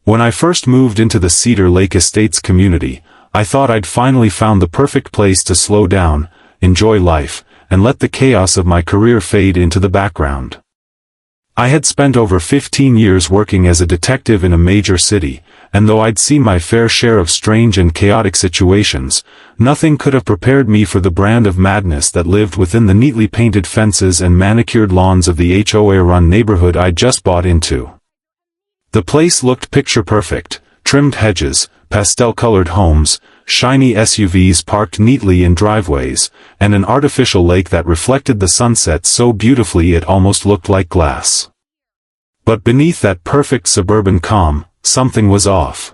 When I first moved into the Cedar Lake Estates community, I thought I'd finally found the perfect place to slow down, enjoy life, and let the chaos of my career fade into the background. I had spent over 15 years working as a detective in a major city, and though I'd seen my fair share of strange and chaotic situations, nothing could have prepared me for the brand of madness that lived within the neatly painted fences and manicured lawns of the HOA-run neighborhood I'd just bought into. The place looked picture-perfect: trimmed hedges, pastel-colored homes, shiny SUVs parked neatly in driveways, and an artificial lake that reflected the sunset so beautifully it almost looked like glass. But beneath that perfect suburban calm, something was off.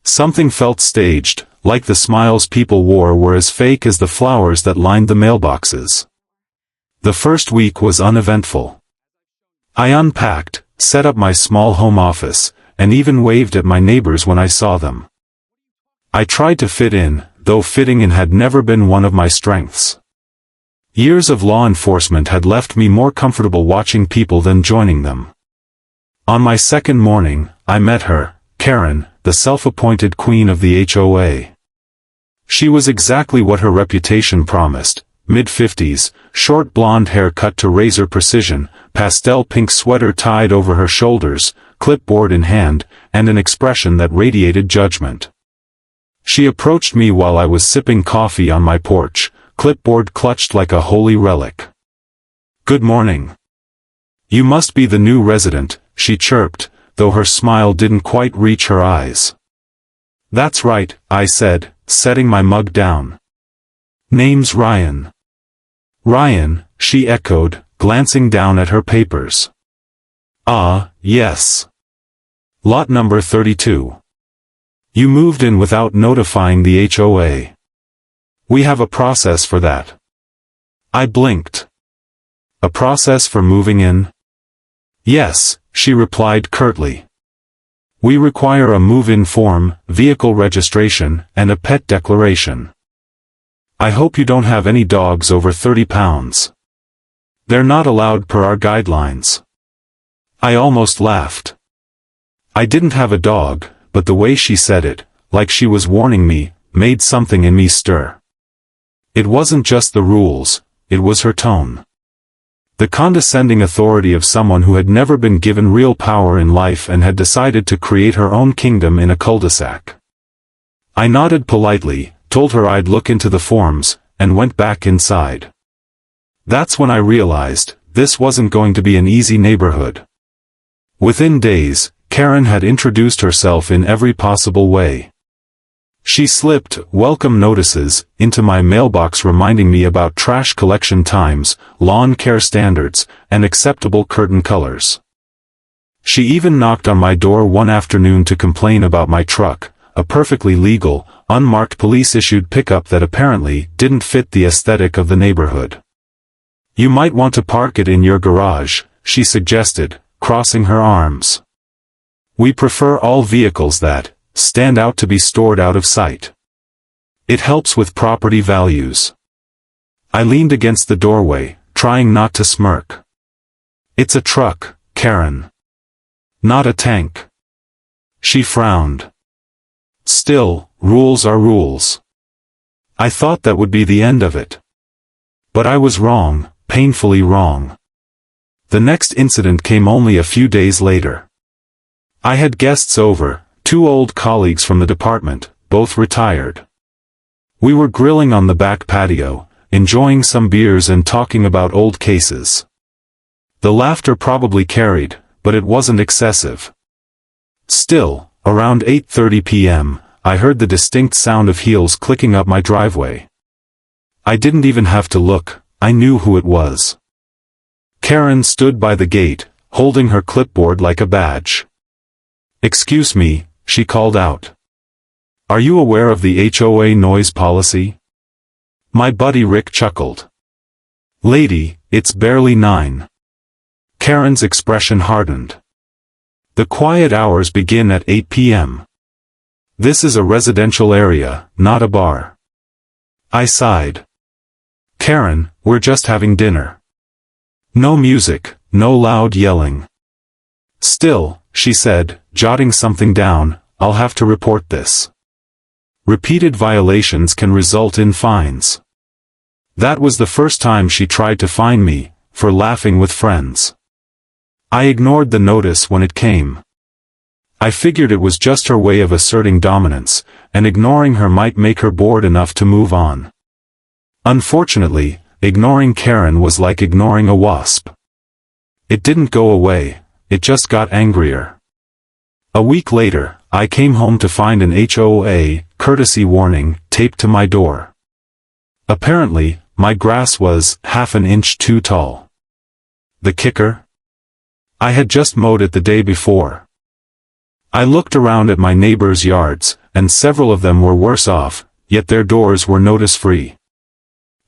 Something felt staged, like the smiles people wore were as fake as the flowers that lined the mailboxes. The first week was uneventful. I unpacked, set up my small home office, and even waved at my neighbors when I saw them. I tried to fit in, though fitting in had never been one of my strengths. Years of law enforcement had left me more comfortable watching people than joining them. On my second morning, I met her, Karen, the self-appointed queen of the HOA. She was exactly what her reputation promised: mid-50s, short blonde hair cut to razor precision, pastel pink sweater tied over her shoulders, clipboard in hand, and an expression that radiated judgment. She approached me while I was sipping coffee on my porch, clipboard clutched like a holy relic. "Good morning. You must be the new resident," she chirped, though her smile didn't quite reach her eyes. "That's right," I said, setting my mug down. "Name's Ryan." "Ryan," she echoed, glancing down at her papers. "Ah, yes. Lot number 32. You moved in without notifying the HOA. We have a process for that." I blinked. "A process for moving in?" "Yes," she replied curtly. "We require a move-in form, vehicle registration, and a pet declaration. I hope you don't have any dogs over 30 pounds. They're not allowed per our guidelines." I almost laughed. I didn't have a dog, but the way she said it, like she was warning me, made something in me stir. It wasn't just the rules, it was her tone. The condescending authority of someone who had never been given real power in life and had decided to create her own kingdom in a cul-de-sac. I nodded politely, told her I'd look into the forms, and went back inside. That's when I realized, this wasn't going to be an easy neighborhood. Within days, Karen had introduced herself in every possible way. She slipped welcome notices into my mailbox reminding me about trash collection times, lawn care standards, and acceptable curtain colors. She even knocked on my door one afternoon to complain about my truck, a perfectly legal, unmarked police-issued pickup that apparently didn't fit the aesthetic of the neighborhood. "You might want to park it in your garage," she suggested, crossing her arms. "We prefer all vehicles that stand out to be stored out of sight. It helps with property values." I leaned against the doorway, trying not to smirk. "It's a truck, Karen. Not a tank." She frowned. "Still, rules are rules." I thought that would be the end of it. But I was wrong, painfully wrong. The next incident came only a few days later. I had guests over, 2 old colleagues from the department, both retired. We were grilling on the back patio, enjoying some beers and talking about old cases. The laughter probably carried, but it wasn't excessive. Still, around 8:30 p.m., I heard the distinct sound of heels clicking up my driveway. I didn't even have to look, I knew who it was. Karen stood by the gate, holding her clipboard like a badge. "Excuse me," she called out. "Are you aware of the HOA noise policy?" My buddy Rick chuckled. "Lady, it's barely 9. Karen's expression hardened. "The quiet hours begin at 8 p.m. This is a residential area, not a bar." I sighed. "Karen, we're just having dinner. No music, no loud yelling." "Still, she said, jotting something down, "I'll have to report this. Repeated violations can result in fines." That was the first time she tried to fine me, for laughing with friends. I ignored the notice when it came. I figured it was just her way of asserting dominance, and ignoring her might make her bored enough to move on. Unfortunately, ignoring Karen was like ignoring a wasp. It didn't go away, it just got angrier. A week later, I came home to find an HOA courtesy warning taped to my door. Apparently, my grass was half an inch too tall. The kicker? I had just mowed it the day before. I looked around at my neighbors' yards, and several of them were worse off, yet their doors were notice-free.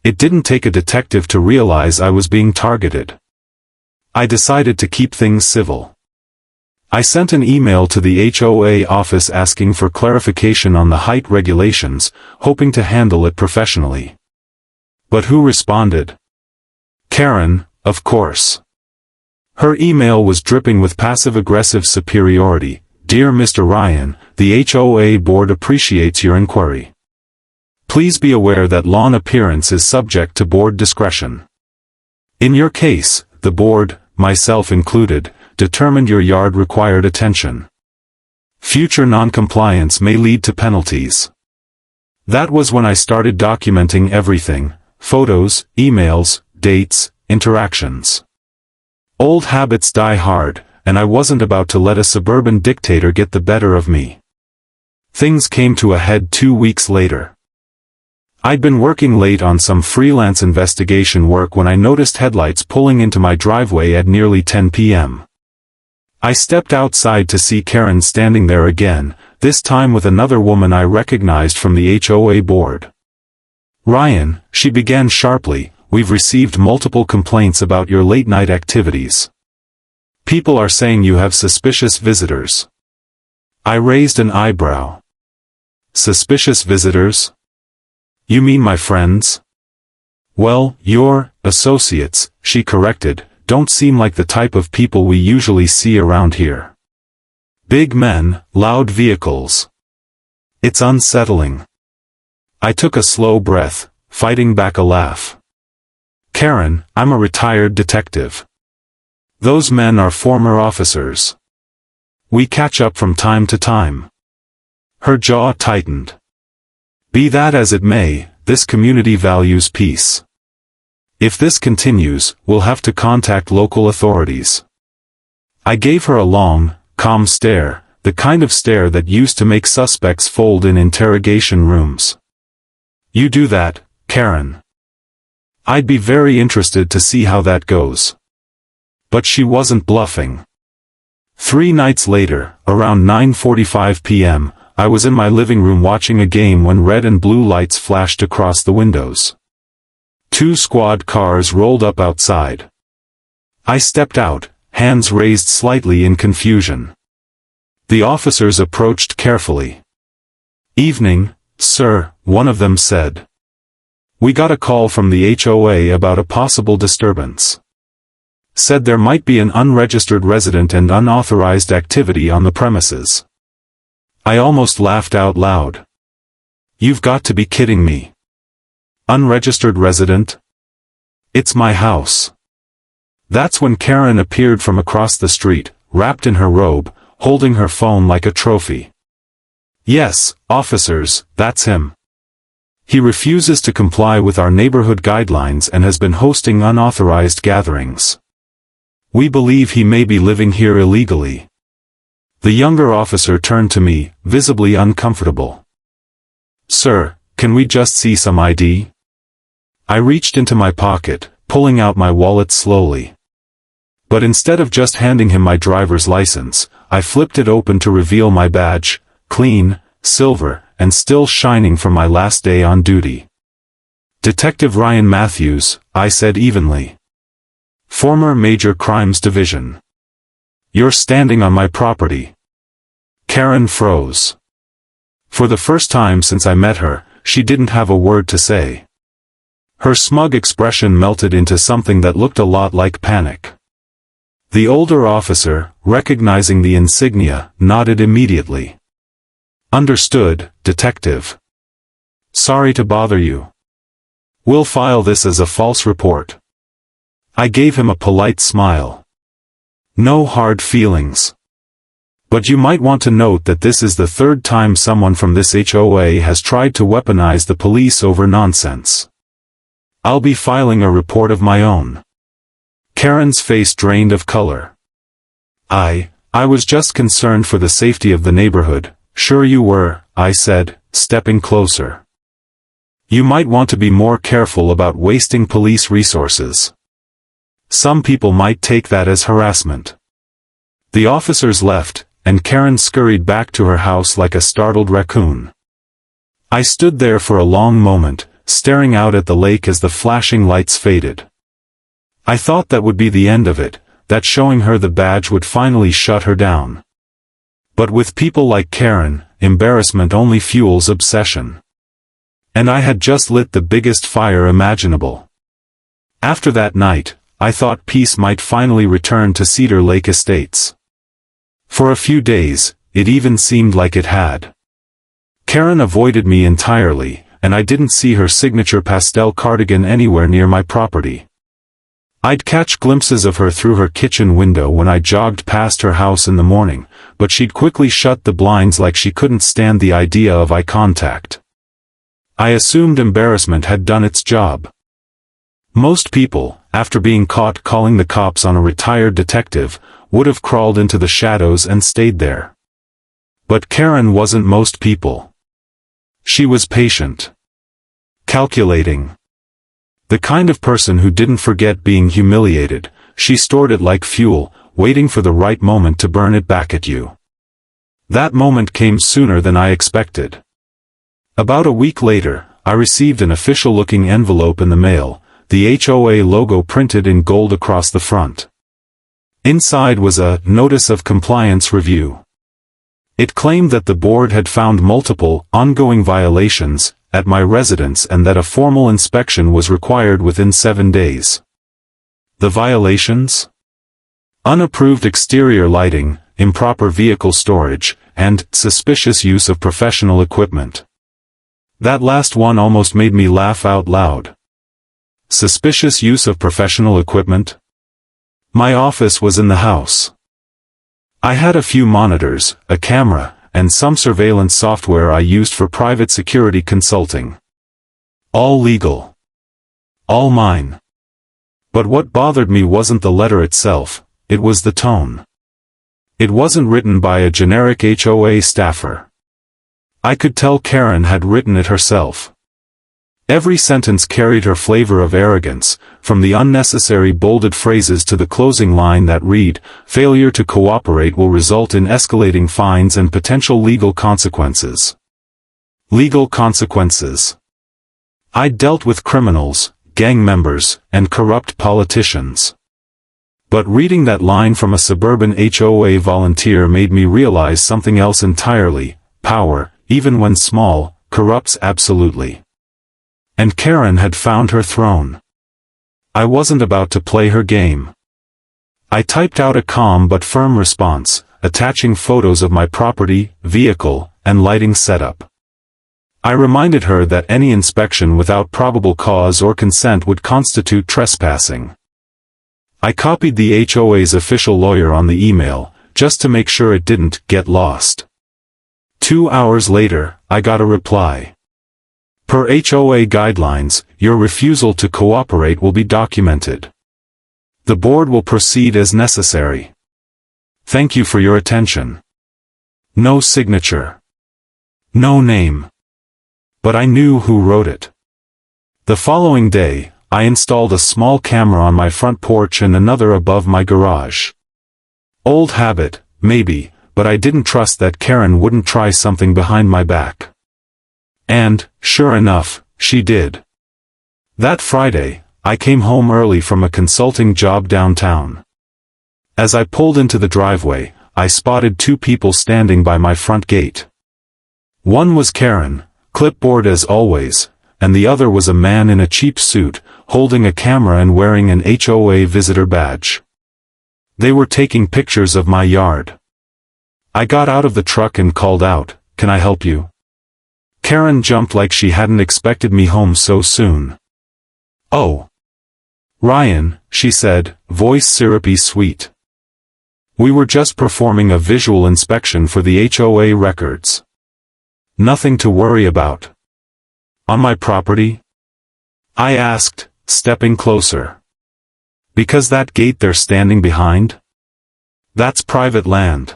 It didn't take a detective to realize I was being targeted. I decided to keep things civil. I sent an email to the HOA office asking for clarification on the height regulations, hoping to handle it professionally. But who responded? Karen, of course. Her email was dripping with passive-aggressive superiority. "Dear Mr. Ryan, the HOA board appreciates your inquiry. Please be aware that lawn appearance is subject to board discretion. In your case, the board, myself included, determined your yard required attention. Future non-compliance may lead to penalties." That was when I started documenting everything: photos, emails, dates, interactions. Old habits die hard, and I wasn't about to let a suburban dictator get the better of me. Things came to a head 2 weeks later. I'd been working late on some freelance investigation work when I noticed headlights pulling into my driveway at nearly 10 p.m. I stepped outside to see Karen standing there again, this time with another woman I recognized from the HOA board. "Ryan," she began sharply, "we've received multiple complaints about your late-night activities. People are saying you have suspicious visitors." I raised an eyebrow. "Suspicious visitors? You mean my friends?" "Well, your associates," she corrected, "don't seem like the type of people we usually see around here. Big men, loud vehicles. It's unsettling." I took a slow breath, fighting back a laugh. "Karen, I'm a retired detective. Those men are former officers. We catch up from time to time." Her jaw tightened. "Be that as it may, this community values peace. If this continues, we'll have to contact local authorities." I gave her a long, calm stare, the kind of stare that used to make suspects fold in interrogation rooms. "You do that, Karen. I'd be very interested to see how that goes." But she wasn't bluffing. 3 nights later, around 9:45 p.m., I was in my living room watching a game when red and blue lights flashed across the windows. 2 squad cars rolled up outside. I stepped out, hands raised slightly in confusion. The officers approached carefully. "Evening, sir," one of them said. "We got a call from the HOA about a possible disturbance. Said there might be an unregistered resident and unauthorized activity on the premises." I almost laughed out loud. "You've got to be kidding me. Unregistered resident? It's my house." That's when Karen appeared from across the street, wrapped in her robe, holding her phone like a trophy. "Yes, officers, that's him. He refuses to comply with our neighborhood guidelines and has been hosting unauthorized gatherings. We believe he may be living here illegally." The younger officer turned to me, visibly uncomfortable. "Sir, can we just see some ID?" I reached into my pocket, pulling out my wallet slowly. But instead of just handing him my driver's license, I flipped it open to reveal my badge, clean, silver, and still shining from my last day on duty. "Detective Ryan Matthews," I said evenly. "Former Major Crimes Division. You're standing on my property." Karen froze. For the first time since I met her, she didn't have a word to say. Her smug expression melted into something that looked a lot like panic. The older officer, recognizing the insignia, nodded immediately. Understood, Detective. Sorry to bother you. We'll file this as a false report. I gave him a polite smile. No hard feelings. But you might want to note that this is the third time someone from this HOA has tried to weaponize the police over nonsense. I'll be filing a report of my own. Karen's face drained of color. I was just concerned for the safety of the neighborhood. Sure you were, I said, stepping closer. You might want to be more careful about wasting police resources. Some people might take that as harassment. The officers left, and Karen scurried back to her house like a startled raccoon. I stood there for a long moment, staring out at the lake as the flashing lights faded. I thought that would be the end of it, that showing her the badge would finally shut her down. But with people like Karen, embarrassment only fuels obsession. And I had just lit the biggest fire imaginable. After that night, I thought peace might finally return to Cedar Lake Estates. For a few days, it even seemed like it had. Karen avoided me entirely, and I didn't see her signature pastel cardigan anywhere near my property. I'd catch glimpses of her through her kitchen window when I jogged past her house in the morning, but she'd quickly shut the blinds like she couldn't stand the idea of eye contact. I assumed embarrassment had done its job. Most people, after being caught calling the cops on a retired detective, would have crawled into the shadows and stayed there. But Karen wasn't most people. She was patient. Calculating. The kind of person who didn't forget being humiliated. She stored it like fuel, waiting for the right moment to burn it back at you. That moment came sooner than I expected. About a week later, I received an official-looking envelope in the mail, the HOA logo printed in gold across the front. Inside was a Notice of Compliance Review. It claimed that the board had found multiple, ongoing violations at my residence and that a formal inspection was required within 7 days. The violations? Unapproved exterior lighting, improper vehicle storage, and suspicious use of professional equipment. That last one almost made me laugh out loud. Suspicious use of professional equipment? My office was in the house. I had a few monitors, a camera, and some surveillance software I used for private security consulting. All legal. All mine. But what bothered me wasn't the letter itself, it was the tone. It wasn't written by a generic HOA staffer. I could tell Karen had written it herself. Every sentence carried her flavor of arrogance, from the unnecessary bolded phrases to the closing line that read, "Failure to cooperate will result in escalating fines and potential legal consequences." Legal consequences. I'd dealt with criminals, gang members, and corrupt politicians. But reading that line from a suburban HOA volunteer made me realize something else entirely: power, even when small, corrupts absolutely. And Karen had found her throne. I wasn't about to play her game. I typed out a calm but firm response, attaching photos of my property, vehicle, and lighting setup. I reminded her that any inspection without probable cause or consent would constitute trespassing. I copied the HOA's official lawyer on the email, just to make sure it didn't get lost. 2 hours later, I got a reply. Per HOA guidelines, your refusal to cooperate will be documented. The board will proceed as necessary. Thank you for your attention. No signature. No name. But I knew who wrote it. The following day, I installed a small camera on my front porch and another above my garage. Old habit, maybe, but I didn't trust that Karen wouldn't try something behind my back. And, sure enough, she did. That Friday, I came home early from a consulting job downtown. As I pulled into the driveway, I spotted 2 people standing by my front gate. One was Karen, clipboard as always, and the other was a man in a cheap suit, holding a camera and wearing an HOA visitor badge. They were taking pictures of my yard. I got out of the truck and called out, "Can I help you?" Karen jumped like she hadn't expected me home so soon. "Oh. Ryan," she said, voice syrupy sweet. "We were just performing a visual inspection for the HOA records. Nothing to worry about." "On my property?" I asked, stepping closer. "Because that gate they're standing behind? That's private land."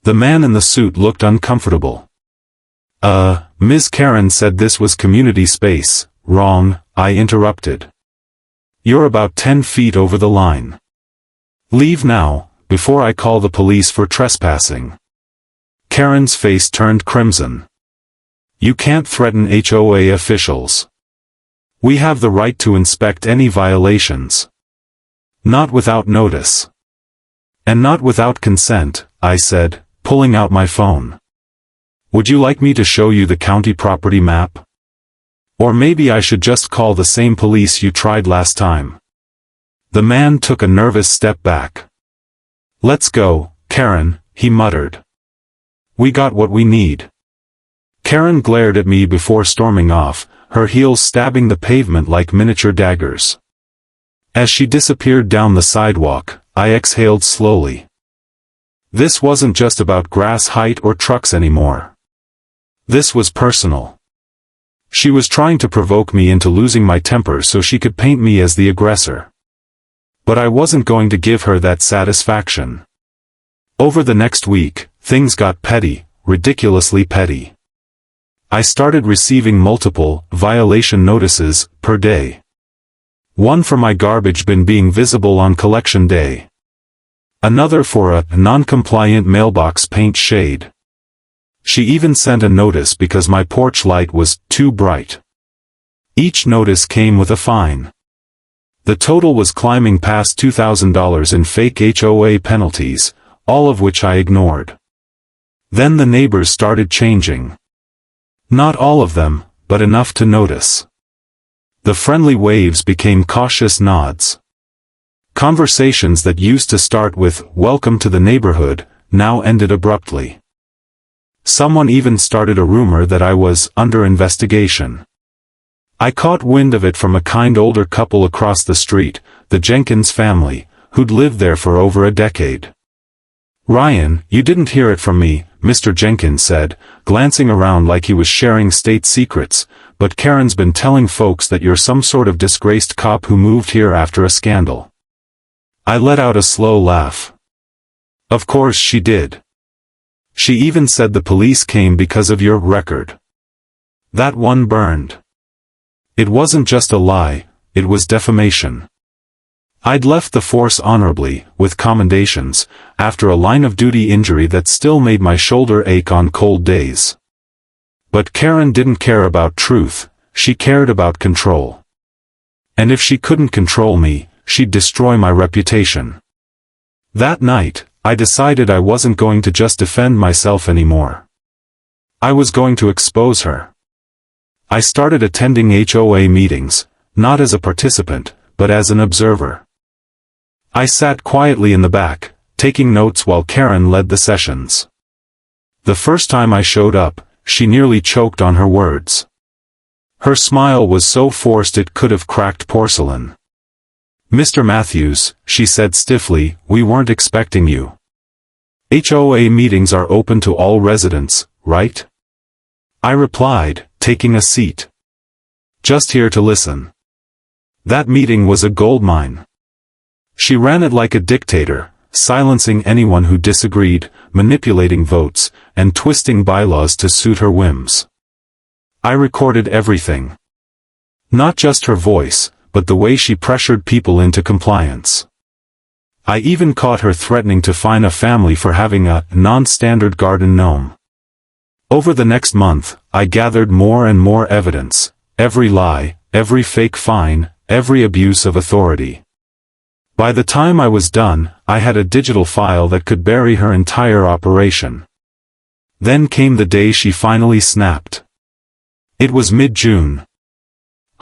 The man in the suit looked uncomfortable. Ms. Karen said this was community space." "Wrong," I interrupted. "You're about 10 feet over the line. Leave now, before I call the police for trespassing." Karen's face turned crimson. "You can't threaten HOA officials. We have the right to inspect any violations. Not without notice." "And not without consent," I said, pulling out my phone. "Would you like me to show you the county property map? Or maybe I should just call the same police you tried last time." The man took a nervous step back. "Let's go, Karen," he muttered. "We got what we need." Karen glared at me before storming off, her heels stabbing the pavement like miniature daggers. As she disappeared down the sidewalk, I exhaled slowly. This wasn't just about grass height or trucks anymore. This was personal. She was trying to provoke me into losing my temper so she could paint me as the aggressor. But I wasn't going to give her that satisfaction. Over the next week, things got petty, ridiculously petty. I started receiving multiple violation notices per day. One for my garbage bin being visible on collection day. Another for a non-compliant mailbox paint shade. She even sent a notice because my porch light was too bright. Each notice came with a fine. The total was climbing past $2,000 in fake HOA penalties, all of which I ignored. Then the neighbors started changing. Not all of them, but enough to notice. The friendly waves became cautious nods. Conversations that used to start with, "Welcome to the neighborhood," now ended abruptly. Someone even started a rumor that I was under investigation. I caught wind of it from a kind older couple across the street, the Jenkins family, who'd lived there for over a decade. "Ryan, you didn't hear it from me," Mr. Jenkins said, glancing around like he was sharing state secrets, "but Karen's been telling folks that you're some sort of disgraced cop who moved here after a scandal." I let out a slow laugh. "Of course she did. She even said the police came because of your record. That one burned. It wasn't just a lie, it was defamation. I'd left the force honorably, with commendations, after a line-of-duty injury that still made my shoulder ache on cold days. But Karen didn't care about truth, she cared about control. And if she couldn't control me, she'd destroy my reputation. That night, I decided I wasn't going to just defend myself anymore. I was going to expose her. I started attending HOA meetings, not as a participant, but as an observer. I sat quietly in the back, taking notes while Karen led the sessions. The first time I showed up, she nearly choked on her words. Her smile was so forced it could have cracked porcelain. "Mr. Matthews," she said stiffly, "we weren't expecting you. HOA meetings are open to all residents, right?" I replied, taking a seat. "Just here to listen." That meeting was a goldmine. She ran it like a dictator, silencing anyone who disagreed, manipulating votes, and twisting bylaws to suit her whims. I recorded everything. Not just her voice, but the way she pressured people into compliance. I even caught her threatening to fine a family for having a non-standard garden gnome. Over the next month, I gathered more and more evidence, every lie, every fake fine, every abuse of authority. By the time I was done, I had a digital file that could bury her entire operation. Then came the day she finally snapped. It was mid-June.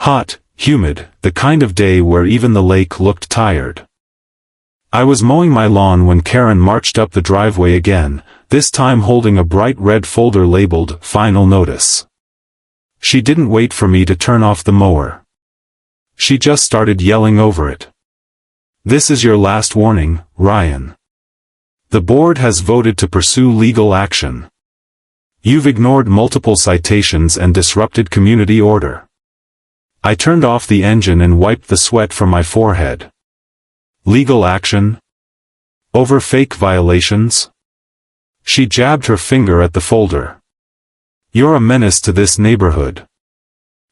Hot, humid, the kind of day where even the lake looked tired. I was mowing my lawn when Karen marched up the driveway again, this time holding a bright red folder labeled Final Notice. She didn't wait for me to turn off the mower. She just started yelling over it. "This is your last warning, Ryan. The board has voted to pursue legal action. You've ignored multiple citations and disrupted community order." I turned off the engine and wiped the sweat from my forehead. Legal action? Over fake violations? She jabbed her finger at the folder. "You're a menace to this neighborhood.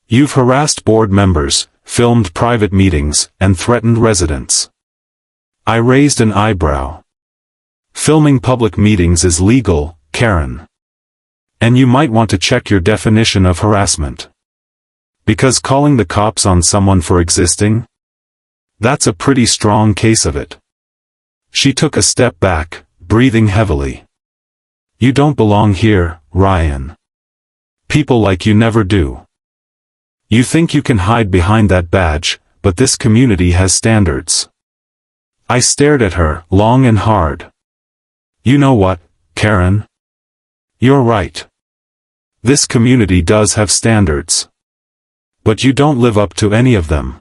You've harassed board members, filmed private meetings, and threatened residents." I raised an eyebrow. "Filming public meetings is legal, Karen. And you might want to check your definition of harassment. Because calling the cops on someone for existing? That's a pretty strong case of it." She took a step back, breathing heavily. "You don't belong here, Ryan. People like you never do. You think you can hide behind that badge, but this community has standards." I stared at her, long and hard. "You know what, Karen? You're right. This community does have standards. But you don't live up to any of them."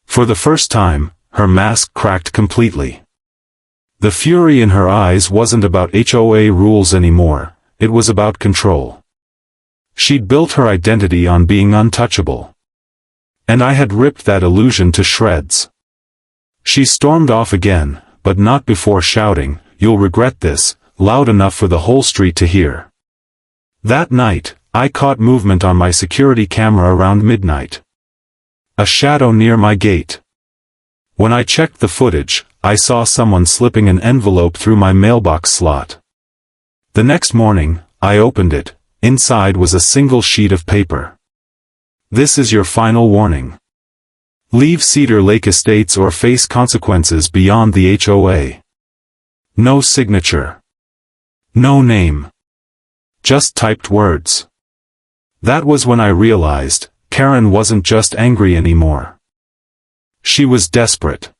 For the first time, her mask cracked completely. The fury in her eyes wasn't about HOA rules anymore, it was about control. She'd built her identity on being untouchable. And I had ripped that illusion to shreds. She stormed off again, but not before shouting, "You'll regret this," loud enough for the whole street to hear. That night, I caught movement on my security camera around midnight. A shadow near my gate. When I checked the footage, I saw someone slipping an envelope through my mailbox slot. The next morning, I opened it. Inside was a single sheet of paper. "This is your final warning. Leave Cedar Lake Estates or face consequences beyond the HOA." No signature. No name. Just typed words. That was when I realized, Karen wasn't just angry anymore. She was desperate.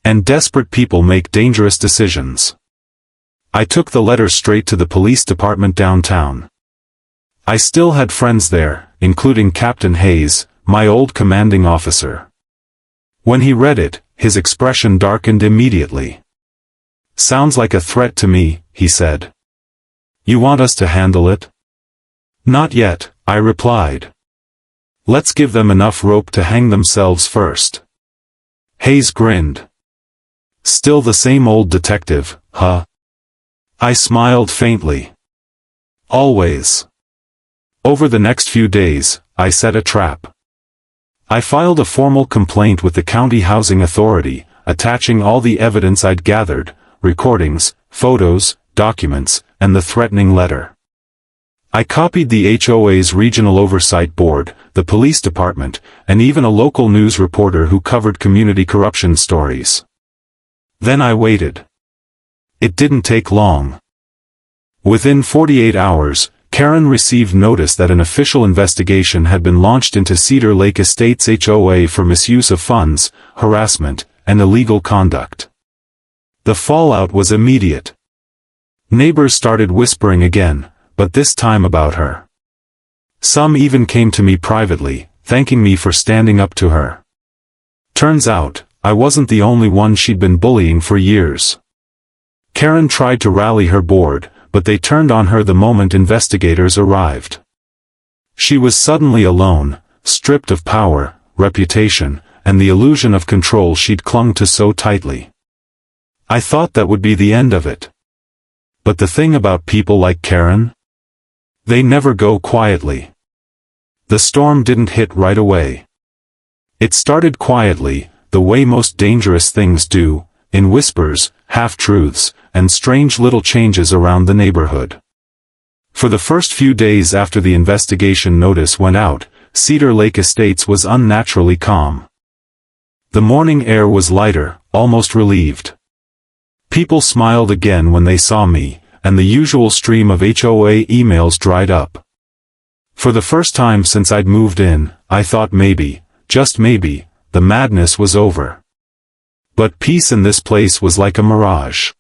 And desperate people make dangerous decisions. I took the letter straight to the police department downtown. I still had friends there, including Captain Hayes, my old commanding officer. When he read it, his expression darkened immediately. "Sounds like a threat to me," he said. "You want us to handle it?" "Not yet," I replied. "Let's give them enough rope to hang themselves first." Hayes grinned. "Still the same old detective, huh?" I smiled faintly. "Always." Over the next few days, I set a trap. I filed a formal complaint with the County Housing Authority, attaching all the evidence I'd gathered, recordings, photos, documents, and the threatening letter. I copied the HOA's Regional Oversight Board, the police department, and even a local news reporter who covered community corruption stories. Then I waited. It didn't take long. Within 48 hours, Karen received notice that an official investigation had been launched into Cedar Lake Estates HOA for misuse of funds, harassment, and illegal conduct. The fallout was immediate. Neighbors started whispering again, but this time about her. Some even came to me privately, thanking me for standing up to her. Turns out, I wasn't the only one she'd been bullying for years. Karen tried to rally her board, but they turned on her the moment investigators arrived. She was suddenly alone, stripped of power, reputation, and the illusion of control she'd clung to so tightly. I thought that would be the end of it. But the thing about people like Karen? They never go quietly. The storm didn't hit right away. It started quietly, the way most dangerous things do, in whispers, half-truths, and strange little changes around the neighborhood. For the first few days after the investigation notice went out, Cedar Lake Estates was unnaturally calm. The morning air was lighter, almost relieved. People smiled again when they saw me, and the usual stream of HOA emails dried up. For the first time since I'd moved in, I thought maybe, just maybe, the madness was over. But peace in this place was like a mirage.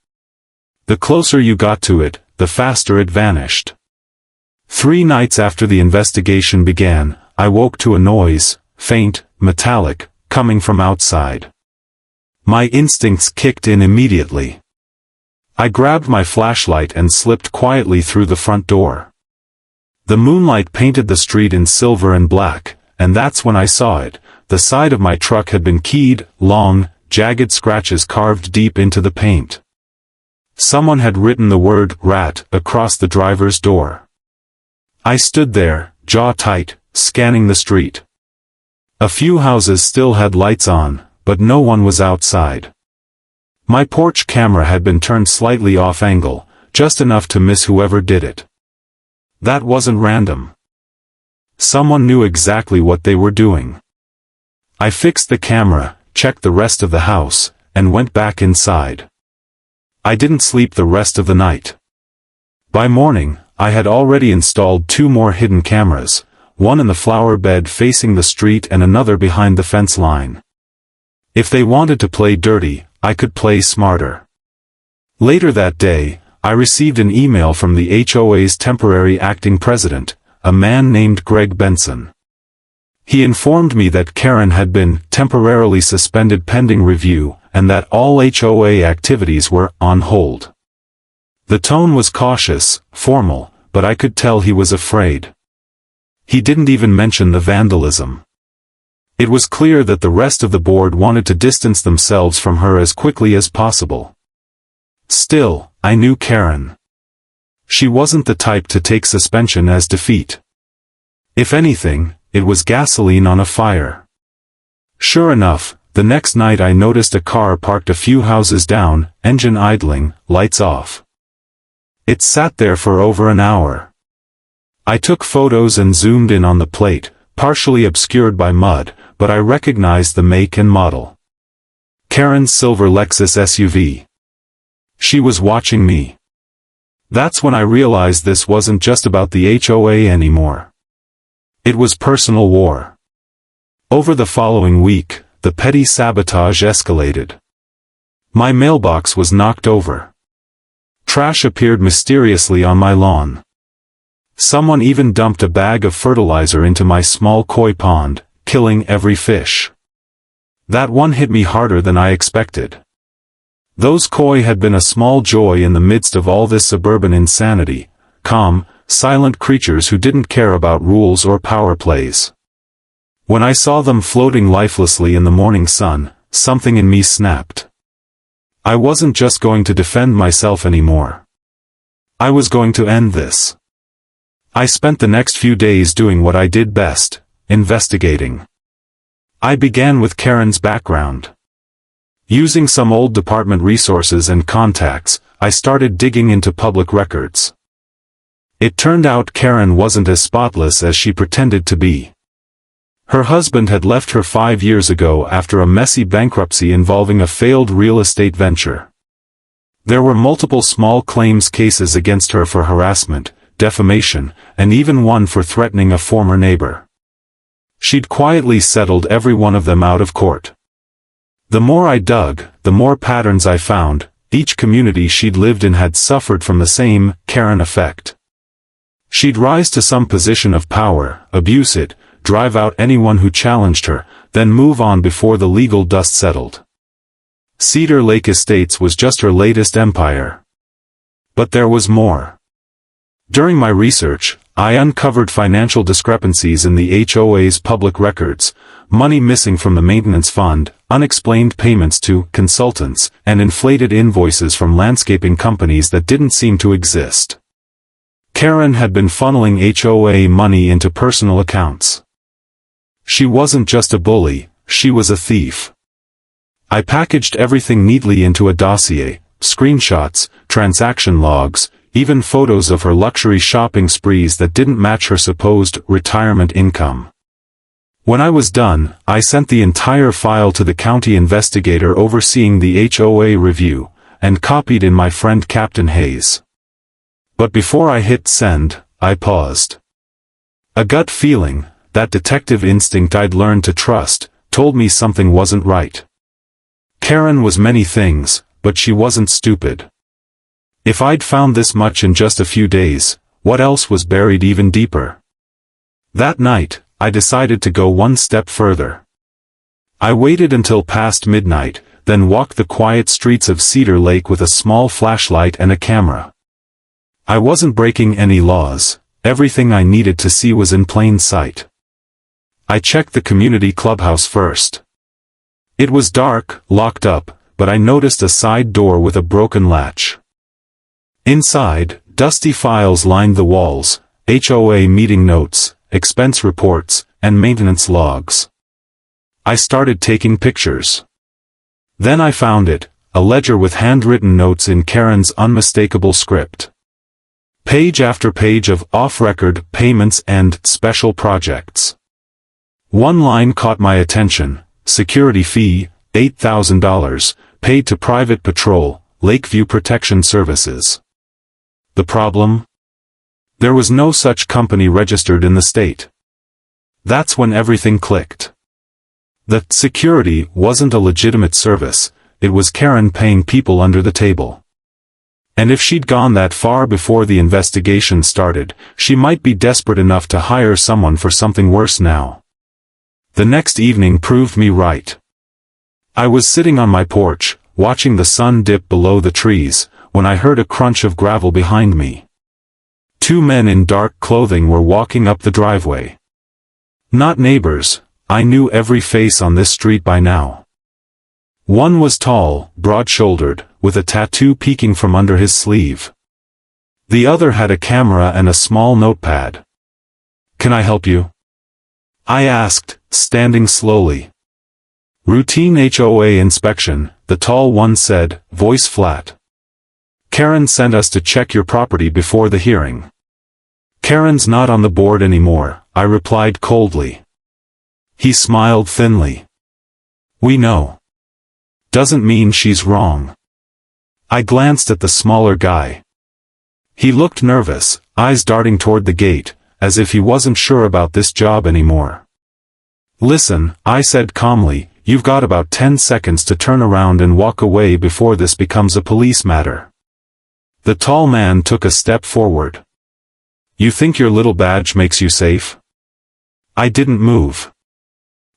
The closer you got to it, the faster it vanished. 3 nights after the investigation began, I woke to a noise, faint, metallic, coming from outside. My instincts kicked in immediately. I grabbed my flashlight and slipped quietly through the front door. The moonlight painted the street in silver and black, and that's when I saw it. The side of my truck had been keyed, long, jagged scratches carved deep into the paint. Someone had written the word "rat" across the driver's door. I stood there, jaw tight, scanning the street. A few houses still had lights on, but no one was outside. My porch camera had been turned slightly off angle, just enough to miss whoever did it. That wasn't random. Someone knew exactly what they were doing. I fixed the camera, checked the rest of the house, and went back inside. I didn't sleep the rest of the night. By morning, I had already installed 2 more hidden cameras, one in the flower bed facing the street and another behind the fence line. If they wanted to play dirty, I could play smarter. Later that day, I received an email from the HOA's temporary acting president, a man named Benson. He informed me that Karen had been temporarily suspended pending review, and that all HOA activities were on hold. The tone was cautious, formal, but I could tell he was afraid. He didn't even mention the vandalism. It was clear that the rest of the board wanted to distance themselves from her as quickly as possible. Still, I knew Karen. She wasn't the type to take suspension as defeat. If anything, it was gasoline on a fire. Sure enough, the next night I noticed a car parked a few houses down, engine idling, lights off. It sat there for over an hour. I took photos and zoomed in on the plate, partially obscured by mud, but I recognized the make and model. Karen's silver Lexus SUV. She was watching me. That's when I realized this wasn't just about the HOA anymore. It was personal war. Over the following week, the petty sabotage escalated. My mailbox was knocked over. Trash appeared mysteriously on my lawn. Someone even dumped a bag of fertilizer into my small koi pond, killing every fish. That one hit me harder than I expected. Those koi had been a small joy in the midst of all this suburban insanity, calm, silent creatures who didn't care about rules or power plays. When I saw them floating lifelessly in the morning sun, something in me snapped. I wasn't just going to defend myself anymore. I was going to end this. I spent the next few days doing what I did best, investigating. I began with Karen's background. Using some old department resources and contacts, I started digging into public records. It turned out Karen wasn't as spotless as she pretended to be. Her husband had left her 5 years ago after a messy bankruptcy involving a failed real estate venture. There were multiple small claims cases against her for harassment, defamation, and even one for threatening a former neighbor. She'd quietly settled every one of them out of court. The more I dug, the more patterns I found. Each community she'd lived in had suffered from the same Karen effect. She'd rise to some position of power, abuse it, drive out anyone who challenged her, then move on before the legal dust settled. Cedar Lake Estates was just her latest empire. But there was more. During my research, I uncovered financial discrepancies in the HOA's public records, money missing from the maintenance fund, unexplained payments to consultants, and inflated invoices from landscaping companies that didn't seem to exist. Karen had been funneling HOA money into personal accounts. She wasn't just a bully, she was a thief. I packaged everything neatly into a dossier, screenshots, transaction logs, even photos of her luxury shopping sprees that didn't match her supposed retirement income. When I was done, I sent the entire file to the county investigator overseeing the HOA review, and copied in my friend Captain Hayes. But before I hit send, I paused. A gut feeling, that detective instinct I'd learned to trust, told me something wasn't right. Karen was many things, but she wasn't stupid. If I'd found this much in just a few days, what else was buried even deeper? That night, I decided to go one step further. I waited until past midnight, then walked the quiet streets of Cedar Lake with a small flashlight and a camera. I wasn't breaking any laws, everything I needed to see was in plain sight. I checked the community clubhouse first. It was dark, locked up, but I noticed a side door with a broken latch. Inside, dusty files lined the walls, HOA meeting notes, expense reports, and maintenance logs. I started taking pictures. Then I found it, a ledger with handwritten notes in Karen's unmistakable script. Page after page of off-record payments and special projects. One line caught my attention: security fee, $8,000, paid to private patrol, Lakeview Protection Services. The problem? There was no such company registered in the state. That's when everything clicked. The security wasn't a legitimate service, it was Karen paying people under the table. And if she'd gone that far before the investigation started, she might be desperate enough to hire someone for something worse now. The next evening proved me right. I was sitting on my porch, watching the sun dip below the trees, when I heard a crunch of gravel behind me. Two men in dark clothing were walking up the driveway. Not neighbors, I knew every face on this street by now. One was tall, broad-shouldered, with a tattoo peeking from under his sleeve. The other had a camera and a small notepad. "Can I help you?" I asked, standing slowly. "Routine HOA inspection," the tall one said, voice flat. "Karen sent us to check your property before the hearing." "Karen's not on the board anymore," I replied coldly. He smiled thinly. "We know. Doesn't mean she's wrong." I glanced at the smaller guy. He looked nervous, eyes darting toward the gate, as if he wasn't sure about this job anymore. "Listen," I said calmly, "you've got about 10 seconds to turn around and walk away before this becomes a police matter." The tall man took a step forward. "You think your little badge makes you safe?" I didn't move.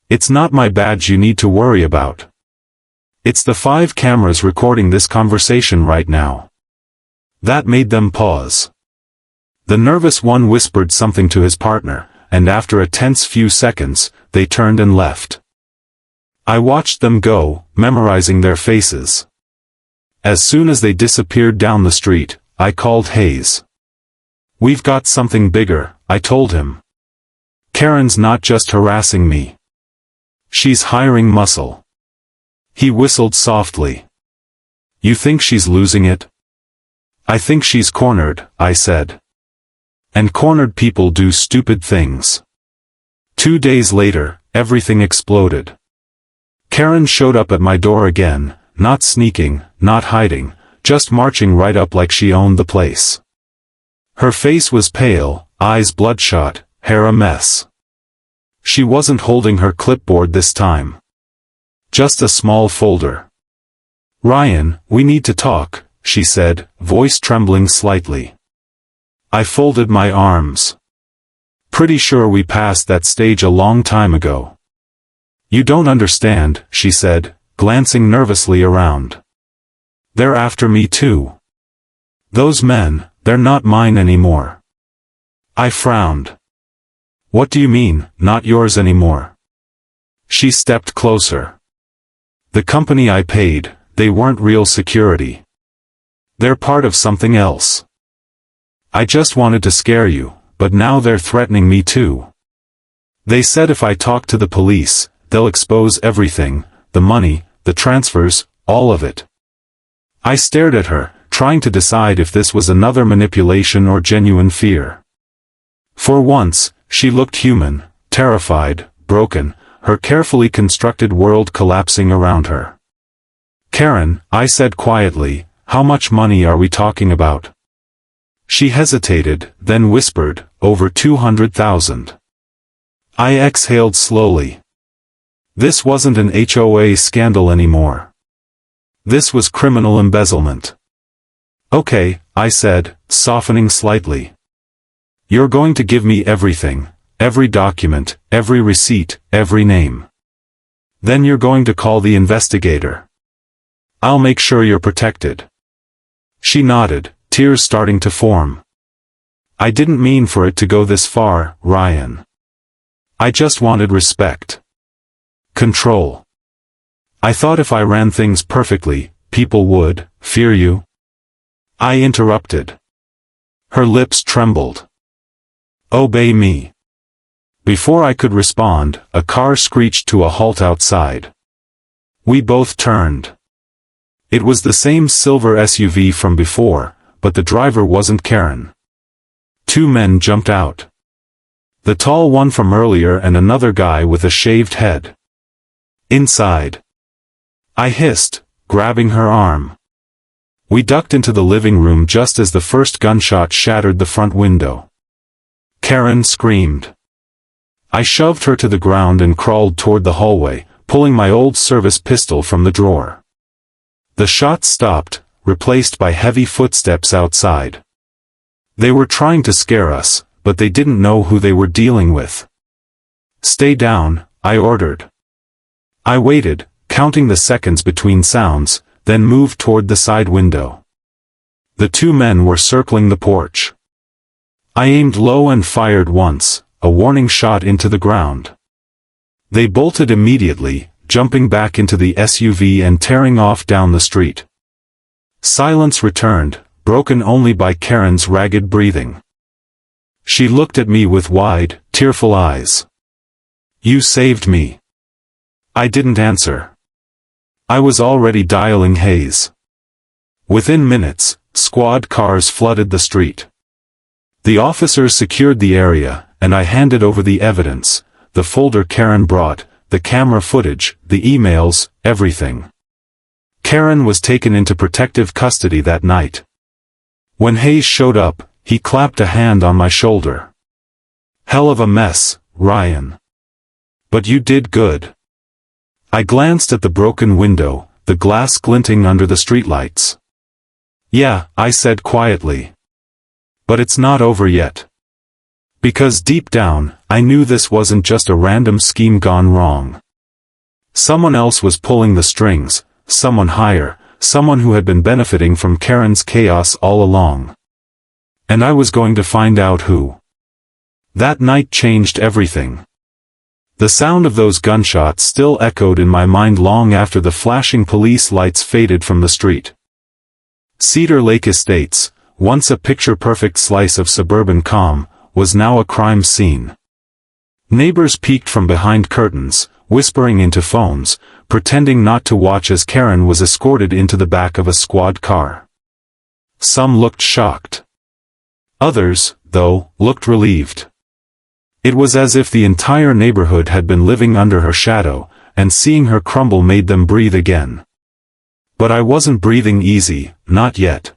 "It's not my badge you need to worry about. It's the 5 cameras recording this conversation right now." That made them pause. The nervous one whispered something to his partner, and after a tense few seconds, they turned and left. I watched them go, memorizing their faces. As soon as they disappeared down the street, I called Hayes. "We've got something bigger," I told him. "Karen's not just harassing me. She's hiring muscle." He whistled softly. "You think she's losing it?" "I think she's cornered," I said. "And cornered people do stupid things." 2 days later, everything exploded. Karen showed up at my door again, not sneaking, not hiding, just marching right up like she owned the place. Her face was pale, eyes bloodshot, hair a mess. She wasn't holding her clipboard this time. Just a small folder. "Ryan, we need to talk," she said, voice trembling slightly. I folded my arms. "Pretty sure we passed that stage a long time ago." "You don't understand," she said, glancing nervously around. "They're after me too. Those men, they're not mine anymore." I frowned. "What do you mean, not yours anymore?" She stepped closer. "The company I paid, they weren't real security. They're part of something else. I just wanted to scare you, but now they're threatening me too. They said if I talk to the police, they'll expose everything, the money, the transfers, all of it." I stared at her, trying to decide if this was another manipulation or genuine fear. For once, she looked human, terrified, broken, her carefully constructed world collapsing around her. "Karen," I said quietly, "how much money are we talking about?" She hesitated, then whispered, "Over 200,000. I exhaled slowly. This wasn't an HOA scandal anymore. This was criminal embezzlement. Okay, I said, softening slightly. You're going to give me everything, every document, every receipt, every name. Then you're going to call the investigator. I'll make sure you're protected. She nodded, tears starting to form. I didn't mean for it to go this far, Ryan. I just wanted respect. Control. I thought if I ran things perfectly, people would fear you. I interrupted. Her lips trembled. Obey me. Before I could respond, a car screeched to a halt outside. We both turned. It was the same silver SUV from before, but the driver wasn't Karen. Two men jumped out. The tall one from earlier and another guy with a shaved head. Inside. I hissed, grabbing her arm. We ducked into the living room just as the first gunshot shattered the front window. Karen screamed. I shoved her to the ground and crawled toward the hallway, pulling my old service pistol from the drawer. The shots stopped, replaced by heavy footsteps outside. They were trying to scare us, but they didn't know who they were dealing with. Stay down, I ordered. I waited, counting the seconds between sounds, then moved toward the side window. The two men were circling the porch. I aimed low and fired once, a warning shot into the ground. They bolted immediately, jumping back into the SUV and tearing off down the street. Silence returned, broken only by Karen's ragged breathing. She looked at me with wide, tearful eyes. You saved me. I didn't answer. I was already dialing Hayes. Within minutes, squad cars flooded the street. The officers secured the area, and I handed over the evidence, the folder Karen brought, the camera footage, the emails, everything. Karen was taken into protective custody that night. When Hayes showed up, he clapped a hand on my shoulder. Hell of a mess, Ryan. But you did good. I glanced at the broken window, the glass glinting under the streetlights. Yeah, I said quietly. But it's not over yet. Because deep down, I knew this wasn't just a random scheme gone wrong. Someone else was pulling the strings, someone higher, someone who had been benefiting from Karen's chaos all along. And I was going to find out who. That night changed everything. The sound of those gunshots still echoed in my mind long after the flashing police lights faded from the street. Cedar Lake Estates, once a picture-perfect slice of suburban calm, was now a crime scene. Neighbors peeked from behind curtains, whispering into phones, pretending not to watch as Karen was escorted into the back of a squad car. Some looked shocked. Others, though, looked relieved. It was as if the entire neighborhood had been living under her shadow, and seeing her crumble made them breathe again. But I wasn't breathing easy, not yet.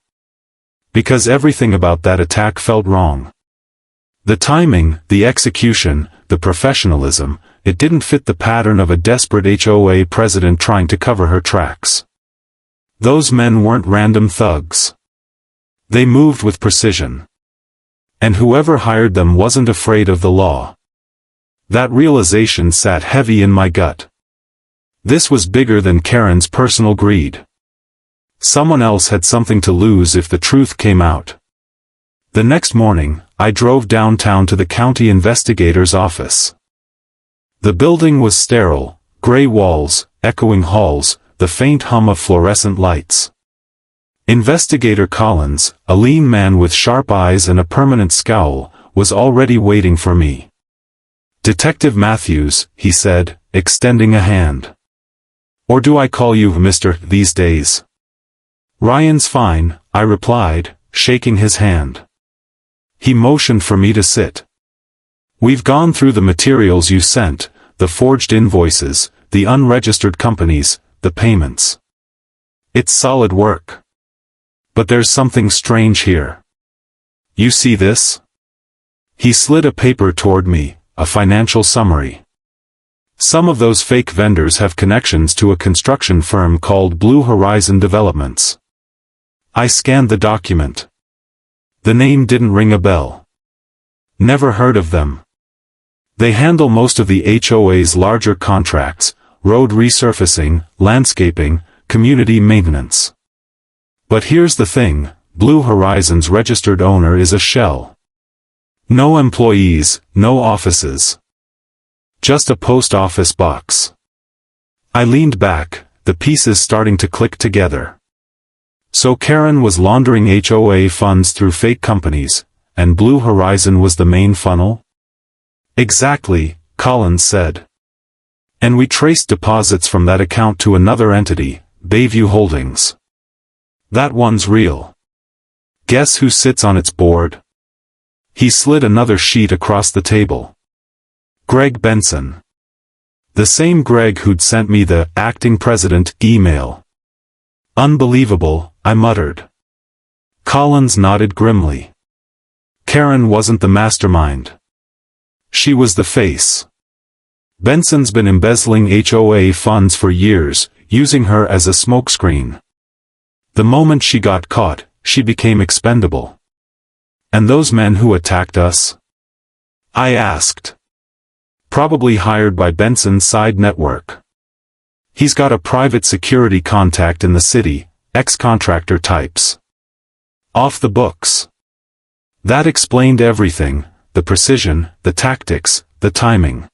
Because everything about that attack felt wrong. The timing, the execution, the professionalism, it didn't fit the pattern of a desperate HOA president trying to cover her tracks. Those men weren't random thugs. They moved with precision. And whoever hired them wasn't afraid of the law. That realization sat heavy in my gut. This was bigger than Karen's personal greed. Someone else had something to lose if the truth came out. The next morning, I drove downtown to the county investigator's office. The building was sterile, gray walls, echoing halls, the faint hum of fluorescent lights. Investigator Collins, a lean man with sharp eyes and a permanent scowl, was already waiting for me. Detective Matthews, he said, extending a hand. Or do I call you Mr. these days? Ryan's fine, I replied, shaking his hand. He motioned for me to sit. We've gone through the materials you sent, the forged invoices, the unregistered companies, the payments. It's solid work. But there's something strange here. You see this? He slid a paper toward me, a financial summary. Some of those fake vendors have connections to a construction firm called Blue Horizon Developments. I scanned the document. The name didn't ring a bell. Never heard of them. They handle most of the HOA's larger contracts, road resurfacing, landscaping, community maintenance. But here's the thing, Blue Horizon's registered owner is a shell. No employees, no offices. Just a post office box. I leaned back, the pieces starting to click together. So Karen was laundering HOA funds through fake companies, and Blue Horizon was the main funnel? Exactly, Collins said. And we traced deposits from that account to another entity, Bayview Holdings. That one's real. Guess who sits on its board? He slid another sheet across the table. Greg Benson. The same Greg who'd sent me the acting president email. Unbelievable, I muttered. Collins nodded grimly. Karen wasn't the mastermind. She was the face. Benson's been embezzling HOA funds for years, using her as a smokescreen. The moment she got caught, she became expendable. And those men who attacked us? I asked. Probably hired by Benson's side network. He's got a private security contact in the city, ex-contractor types. Off the books. That explained everything, the precision, the tactics, the timing.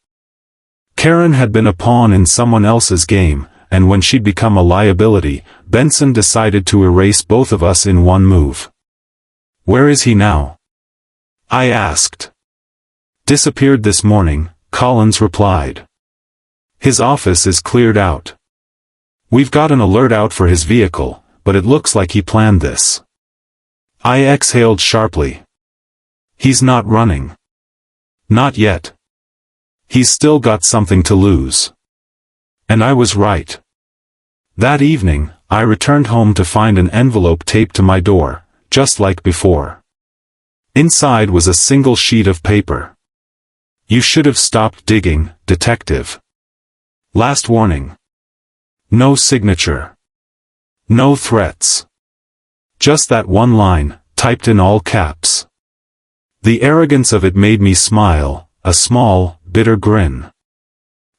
Karen had been a pawn in someone else's game, and when she'd become a liability, Benson decided to erase both of us in one move. Where is he now? I asked. Disappeared this morning, Collins replied. His office is cleared out. We've got an alert out for his vehicle, but it looks like he planned this. I exhaled sharply. He's not running. Not yet. He's still got something to lose. And I was right. That evening, I returned home to find an envelope taped to my door, just like before. Inside was a single sheet of paper. You should have stopped digging, detective. Last warning. No signature. No threats. Just that one line, typed in all caps. The arrogance of it made me smile, a small, bitter grin.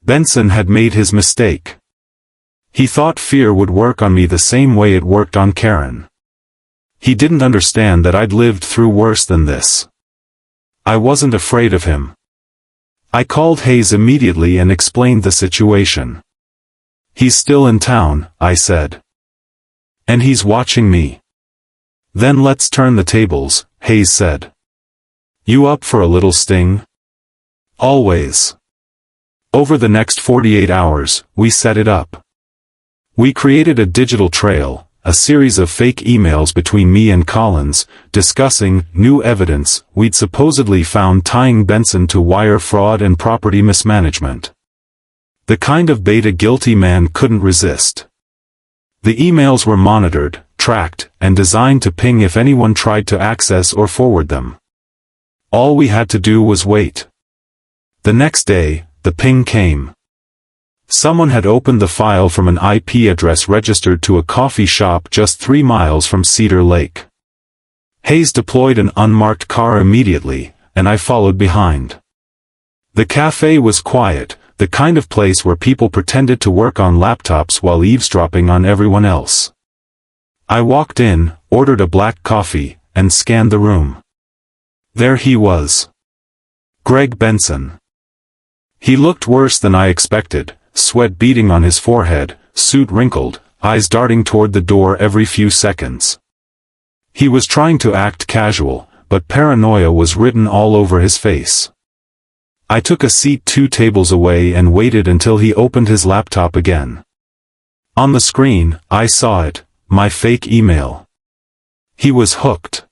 Benson had made his mistake. He thought fear would work on me the same way it worked on Karen. He didn't understand that I'd lived through worse than this. I wasn't afraid of him. I called Hayes immediately and explained the situation. He's still in town, I said. And he's watching me. Then let's turn the tables, Hayes said. You up for a little sting? Always. Over the next 48 hours, we set it up. We created a digital trail, a series of fake emails between me and Collins, discussing new evidence we'd supposedly found tying Benson to wire fraud and property mismanagement. The kind of bait a guilty man couldn't resist. The emails were monitored, tracked, and designed to ping if anyone tried to access or forward them. All we had to do was wait. The next day, the ping came. Someone had opened the file from an IP address registered to a coffee shop just 3 miles from Cedar Lake. Hayes deployed an unmarked car immediately, and I followed behind. The cafe was quiet, the kind of place where people pretended to work on laptops while eavesdropping on everyone else. I walked in, ordered a black coffee, and scanned the room. There he was. Greg Benson. He looked worse than I expected, sweat beading on his forehead, suit wrinkled, eyes darting toward the door every few seconds. He was trying to act casual, but paranoia was written all over his face. I took a seat 2 tables away and waited until he opened his laptop again. On the screen, I saw it, my fake email. He was hooked.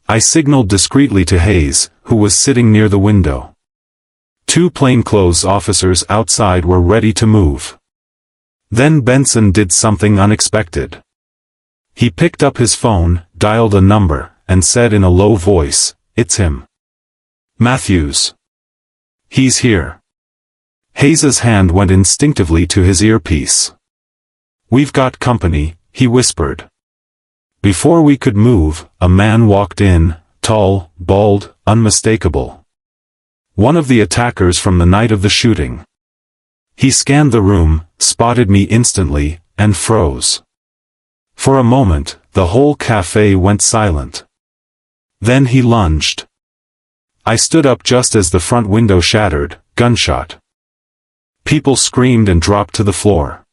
I signaled discreetly to Hayes, who was sitting near the window. 2 plainclothes officers outside were ready to move. Then Benson did something unexpected. He picked up his phone, dialed a number, and said in a low voice, "It's him. Matthews. He's here." Hayes's hand went instinctively to his earpiece. "We've got company," he whispered. Before we could move, a man walked in, tall, bald, unmistakable. One of the attackers from the night of the shooting. He scanned the room, spotted me instantly, and froze. For a moment, the whole cafe went silent. Then he lunged. I stood up just as the front window shattered, gunshot. People screamed and dropped to the floor.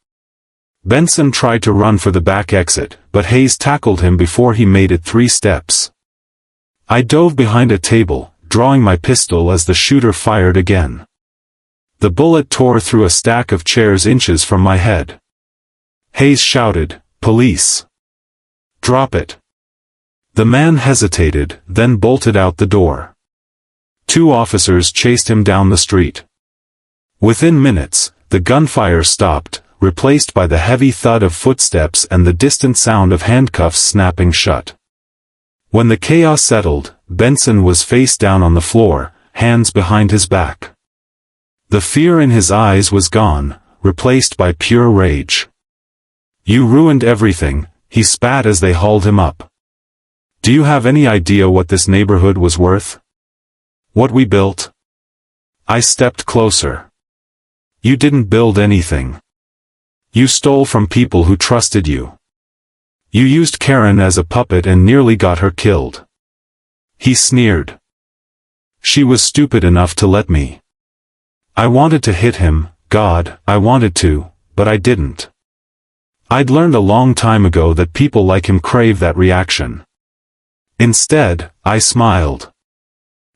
Benson tried to run for the back exit, but Hayes tackled him before he made it 3 steps. I dove behind a table, drawing my pistol as the shooter fired again. The bullet tore through a stack of chairs inches from my head. Hayes shouted, "Police! Drop it!" The man hesitated, then bolted out the door. 2 officers chased him down the street. Within minutes, the gunfire stopped, replaced by the heavy thud of footsteps and the distant sound of handcuffs snapping shut. When the chaos settled, Benson was face down on the floor, hands behind his back. The fear in his eyes was gone, replaced by pure rage. "You ruined everything," he spat as they hauled him up. "Do you have any idea what this neighborhood was worth? What we built?" I stepped closer. "You didn't build anything. You stole from people who trusted you. You used Karen as a puppet and nearly got her killed." He sneered. "She was stupid enough to let me. I wanted to hit him, God, I wanted to, but I didn't. I'd learned a long time ago that people like him crave that reaction. Instead, I smiled.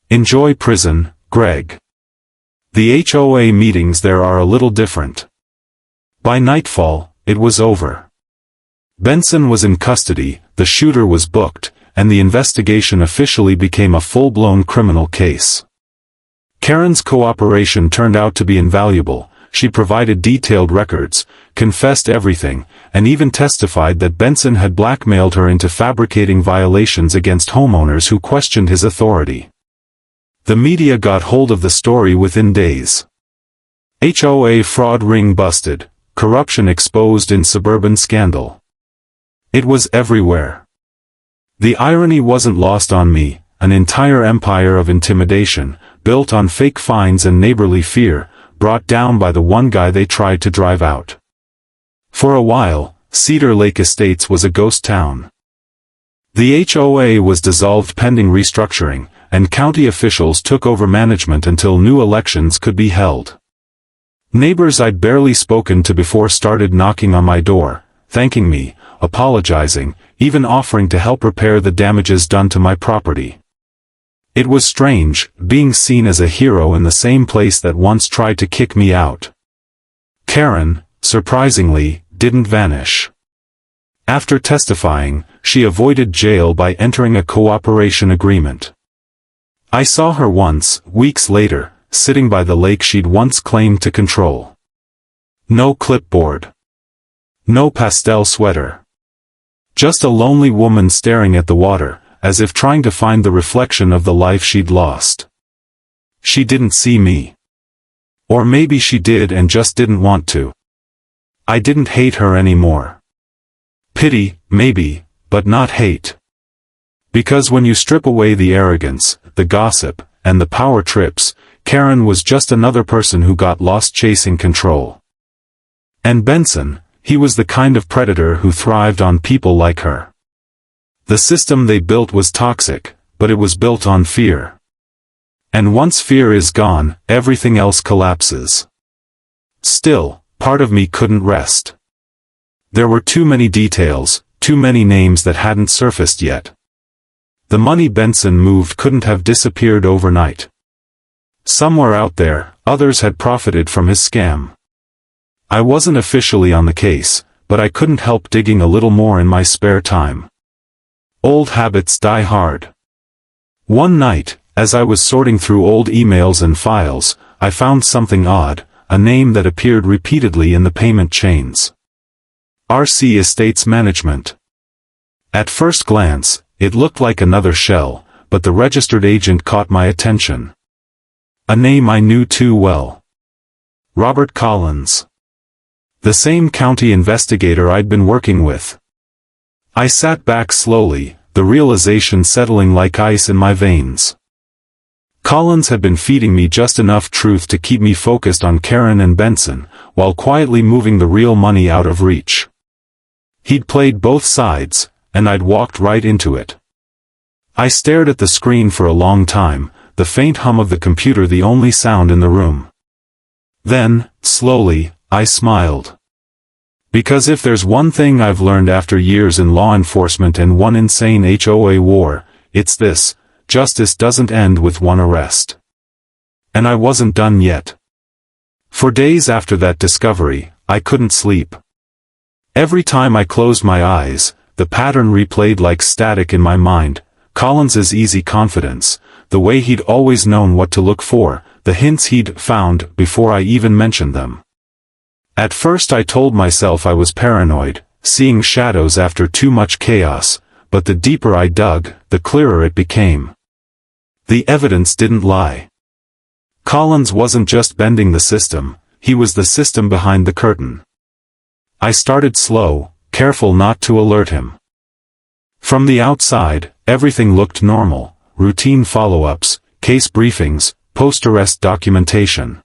Enjoy prison, Greg. The HOA meetings there are a little different." By nightfall, it was over. Benson was in custody, the shooter was booked, and the investigation officially became a full-blown criminal case. Karen's cooperation turned out to be invaluable. She provided detailed records, confessed everything, and even testified that Benson had blackmailed her into fabricating violations against homeowners who questioned his authority. The media got hold of the story within days. HOA fraud ring busted, corruption exposed in suburban scandal. It was everywhere. The irony wasn't lost on me. An entire empire of intimidation, built on fake fines and neighborly fear, brought down by the one guy they tried to drive out. For a while, Cedar Lake Estates was a ghost town. The HOA was dissolved pending restructuring, and county officials took over management until new elections could be held. Neighbors I'd barely spoken to before started knocking on my door, thanking me, apologizing, even offering to help repair the damages done to my property. It was strange, being seen as a hero in the same place that once tried to kick me out. Karen, surprisingly, didn't vanish. After testifying, she avoided jail by entering a cooperation agreement. I saw her once, weeks later, sitting by the lake she'd once claimed to control. No clipboard. No pastel sweater. Just a lonely woman staring at the water, as if trying to find the reflection of the life she'd lost. She didn't see me. Or maybe she did and just didn't want to. I didn't hate her anymore. Pity, maybe, but not hate. Because when you strip away the arrogance, the gossip, and the power trips, Karen was just another person who got lost chasing control. And Benson, he was the kind of predator who thrived on people like her. The system they built was toxic, but it was built on fear. And once fear is gone, everything else collapses. Still, part of me couldn't rest. There were too many details, too many names that hadn't surfaced yet. The money Benson moved couldn't have disappeared overnight. Somewhere out there, others had profited from his scam. I wasn't officially on the case, but I couldn't help digging a little more in my spare time. Old habits die hard. One night, as I was sorting through old emails and files, I found something odd, a name that appeared repeatedly in the payment chains. RC Estates Management. At first glance, it looked like another shell, but the registered agent caught my attention. A name I knew too well. Robert Collins. The same county investigator I'd been working with. I sat back slowly, the realization settling like ice in my veins. Collins had been feeding me just enough truth to keep me focused on Karen and Benson, while quietly moving the real money out of reach. He'd played both sides, and I'd walked right into it. I stared at the screen for a long time, the faint hum of the computer the only sound in the room. Then, slowly, I smiled. Because if there's one thing I've learned after years in law enforcement and one insane HOA war, it's this: justice doesn't end with one arrest. And I wasn't done yet. For days after that discovery, I couldn't sleep. Every time I closed my eyes, the pattern replayed like static in my mind: Collins's easy confidence, the way he'd always known what to look for, the hints he'd found before I even mentioned them. At first I told myself I was paranoid, seeing shadows after too much chaos, but the deeper I dug, the clearer it became. The evidence didn't lie. Collins wasn't just bending the system, he was the system behind the curtain. I started slow, careful not to alert him. From the outside, everything looked normal: routine follow-ups, case briefings, post-arrest documentation.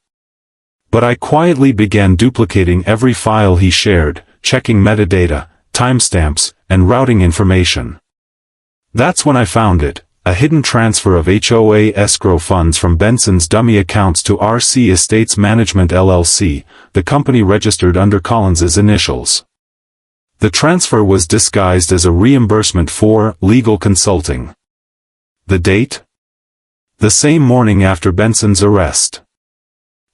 But I quietly began duplicating every file he shared, checking metadata, timestamps, and routing information. That's when I found it: a hidden transfer of HOA escrow funds from Benson's dummy accounts to RC Estates Management LLC, the company registered under Collins's initials. The transfer was disguised as a reimbursement for legal consulting. The date? The same morning after Benson's arrest.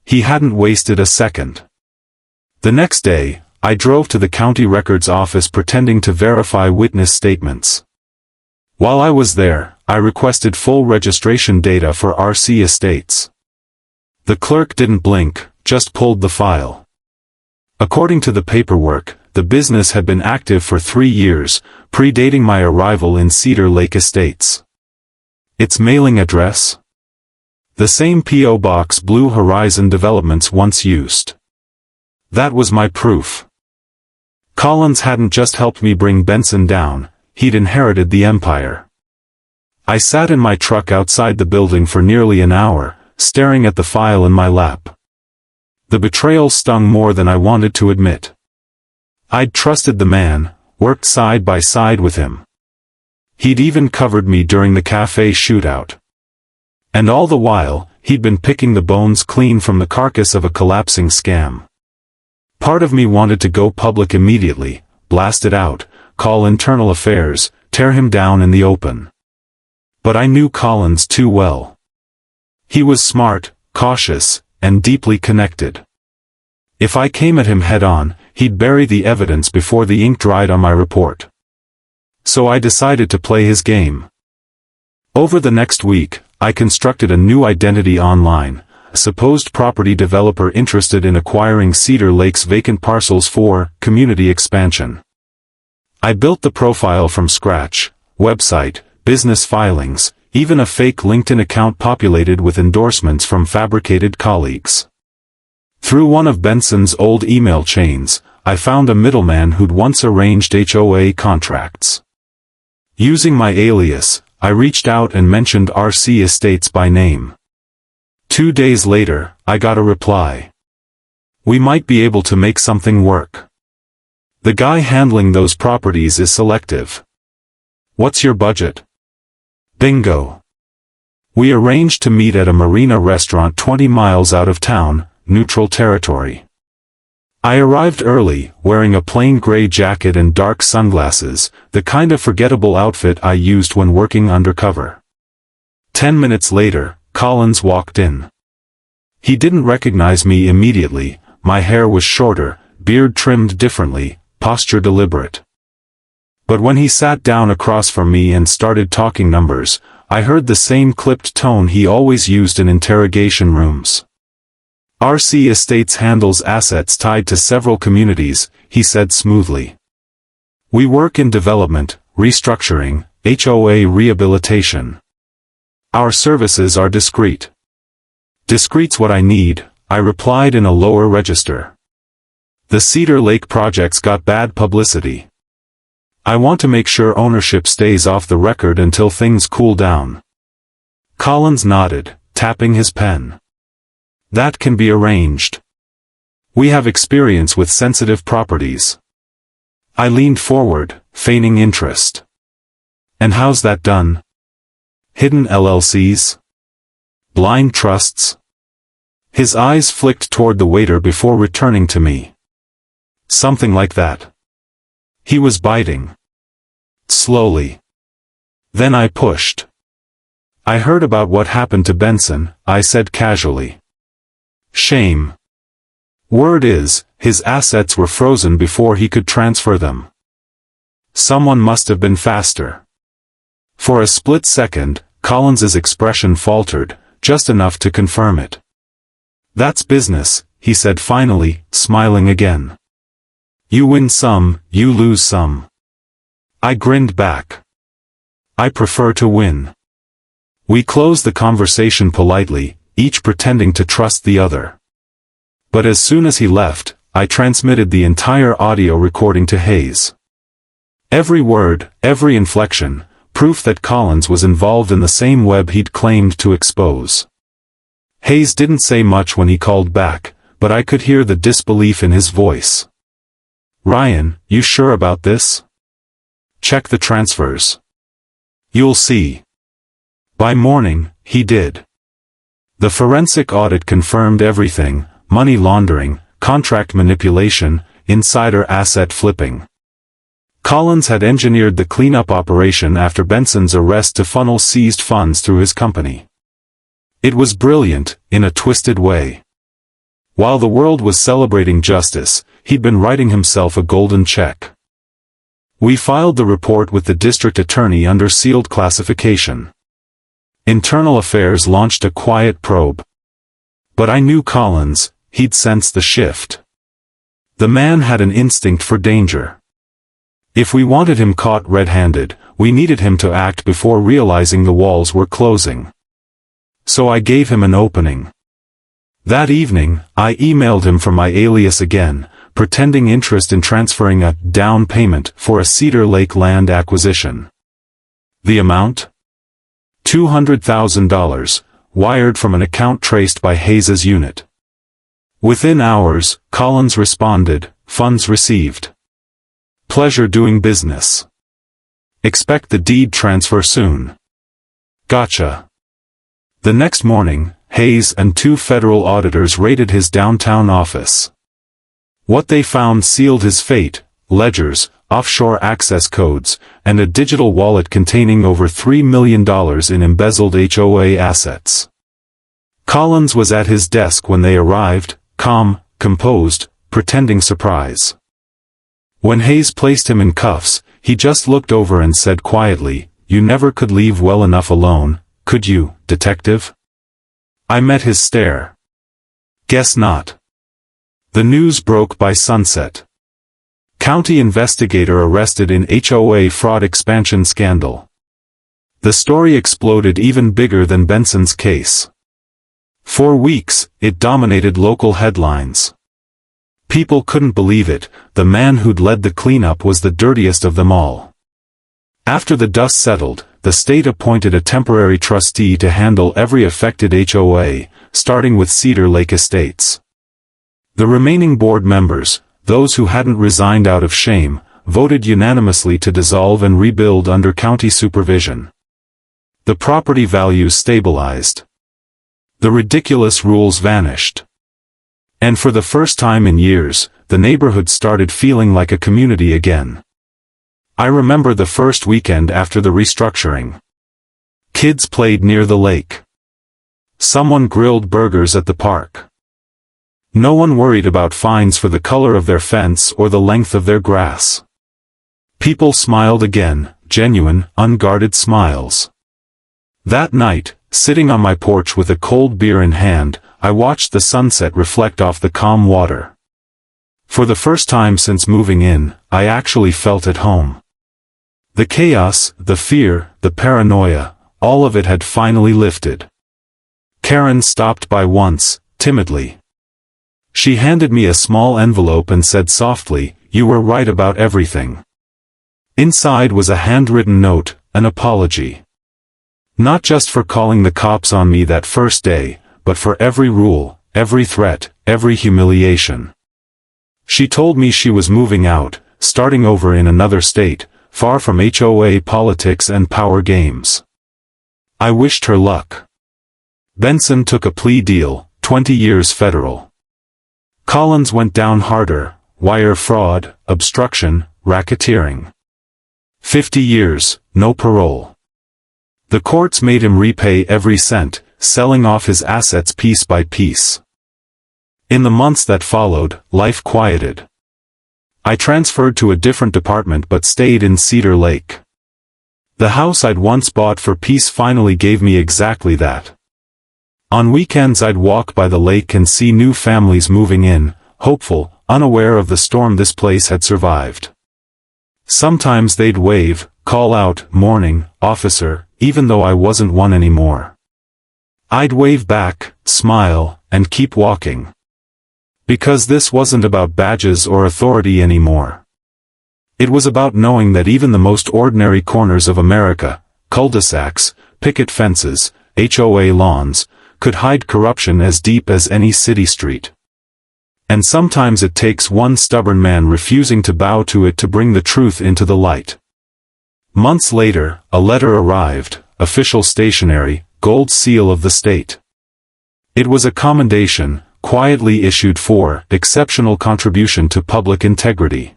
He hadn't wasted a second. The next day, I drove to the county records office pretending to verify witness statements. While I was there, I requested full registration data for RC Estates. The clerk didn't blink, just pulled the file. According to the paperwork, the business had been active for 3 years, predating my arrival in Cedar Lake Estates. Its mailing address? The same P.O. Box Blue Horizon Developments once used. That was my proof. Collins hadn't just helped me bring Benson down, he'd inherited the empire. I sat in my truck outside the building for nearly an hour, staring at the file in my lap. The betrayal stung more than I wanted to admit. I'd trusted the man, worked side by side with him. He'd even covered me during the cafe shootout. And all the while, he'd been picking the bones clean from the carcass of a collapsing scam. Part of me wanted to go public immediately, blast it out, call internal affairs, tear him down in the open. But I knew Collins too well. He was smart, cautious, and deeply connected. If I came at him head-on, he'd bury the evidence before the ink dried on my report. So I decided to play his game. Over the next week, I constructed a new identity online, a supposed property developer interested in acquiring Cedar Lake's vacant parcels for community expansion. I built the profile from scratch: website, business filings, even a fake LinkedIn account populated with endorsements from fabricated colleagues. Through one of Benson's old email chains, I found a middleman who'd once arranged HOA contracts. Using my alias, I reached out and mentioned RC Estates by name. 2 days later, I got a reply. "We might be able to make something work. The guy handling those properties is selective. What's your budget?" Bingo. We arranged to meet at a marina restaurant 20 miles out of town, neutral territory. I arrived early, wearing a plain gray jacket and dark sunglasses, the kind of forgettable outfit I used when working undercover. 10 minutes later, Collins walked in. He didn't recognize me immediately. My hair was shorter, beard trimmed differently, posture deliberate. But when he sat down across from me and started talking numbers, I heard the same clipped tone he always used in interrogation rooms. "RC Estates handles assets tied to several communities," he said smoothly. "We work in development, restructuring, HOA rehabilitation. Our services are discreet." "Discreet's what I need," I replied in a lower register. The Cedar Lake projects got bad publicity. I want to make sure ownership stays off the record until things cool down. Collins nodded, tapping his pen. That can be arranged. We have experience with sensitive properties. I leaned forward, feigning interest. And how's that done? Hidden LLCs? Blind trusts? His eyes flicked toward the waiter before returning to me. Something like that. He was biting. Slowly. Then I pushed. I heard about what happened to Benson, I said casually. Shame. Word is, his assets were frozen before he could transfer them. Someone must have been faster. For a split second, Collins's expression faltered, just enough to confirm it. That's business, he said finally, smiling again. You win some, you lose some. I grinned back. I prefer to win. We closed the conversation politely, each pretending to trust the other. But as soon as he left, I transmitted the entire audio recording to Hayes. Every word, every inflection, proof that Collins was involved in the same web he'd claimed to expose. Hayes didn't say much when he called back, but I could hear the disbelief in his voice. Ryan, you sure about this? Check the transfers. You'll see. By morning, he did. The forensic audit confirmed everything: money laundering, contract manipulation, insider asset flipping. Collins had engineered the cleanup operation after Benson's arrest to funnel seized funds through his company. It was brilliant, in a twisted way. While the world was celebrating justice, he'd been writing himself a golden check. We filed the report with the district attorney under sealed classification. Internal Affairs launched a quiet probe. But I knew Collins, he'd sensed the shift. The man had an instinct for danger. If we wanted him caught red-handed, we needed him to act before realizing the walls were closing. So I gave him an opening. That evening, I emailed him from my alias again, pretending interest in transferring a down payment for a Cedar Lake land acquisition. The amount? $200,000, wired from an account traced by Hayes's unit. Within hours, Collins responded, funds received. Pleasure doing business. Expect the deed transfer soon. Gotcha. The next morning, Hayes and 2 federal auditors raided his downtown office. What they found sealed his fate: ledgers, offshore access codes, and a digital wallet containing over $3 million in embezzled HOA assets. Collins was at his desk when they arrived, calm, composed, pretending surprise. When Hayes placed him in cuffs, he just looked over and said quietly, "You never could leave well enough alone, could you, detective?" I met his stare. Guess not. The news broke by sunset. County investigator arrested in HOA fraud expansion scandal. The story exploded even bigger than Benson's case. For weeks, it dominated local headlines. People couldn't believe it: the man who'd led the cleanup was the dirtiest of them all. After the dust settled, the state appointed a temporary trustee to handle every affected HOA, starting with Cedar Lake Estates. The remaining board members, those who hadn't resigned out of shame, voted unanimously to dissolve and rebuild under county supervision. The property values stabilized. The ridiculous rules vanished. And for the first time in years, the neighborhood started feeling like a community again. I remember the first weekend after the restructuring. Kids played near the lake. Someone grilled burgers at the park. No one worried about fines for the color of their fence or the length of their grass. People smiled again, genuine, unguarded smiles. That night, sitting on my porch with a cold beer in hand, I watched the sunset reflect off the calm water. For the first time since moving in, I actually felt at home. The chaos, the fear, the paranoia, all of it had finally lifted. Karen stopped by once, timidly. She handed me a small envelope and said softly, "You were right about everything." Inside was a handwritten note, an apology. Not just for calling the cops on me that first day, but for every rule, every threat, every humiliation. She told me she was moving out, starting over in another state, far from HOA politics and power games. I wished her luck. Benson took a plea deal, 20 years federal. Collins went down harder, wire fraud, obstruction, racketeering. 50 years, no parole. The courts made him repay every cent, selling off his assets piece by piece. In the months that followed, life quieted. I transferred to a different department but stayed in Cedar Lake. The house I'd once bought for peace finally gave me exactly that. On weekends I'd walk by the lake and see new families moving in, hopeful, unaware of the storm this place had survived. Sometimes they'd wave, call out, "Morning, officer," even though I wasn't one anymore. I'd wave back, smile, and keep walking. Because this wasn't about badges or authority anymore. It was about knowing that even the most ordinary corners of America, cul-de-sacs, picket fences, HOA lawns, could hide corruption as deep as any city street. And sometimes it takes one stubborn man refusing to bow to it to bring the truth into the light. Months later, a letter arrived, official stationery, gold seal of the state. It was a commendation, quietly issued for exceptional contribution to public integrity.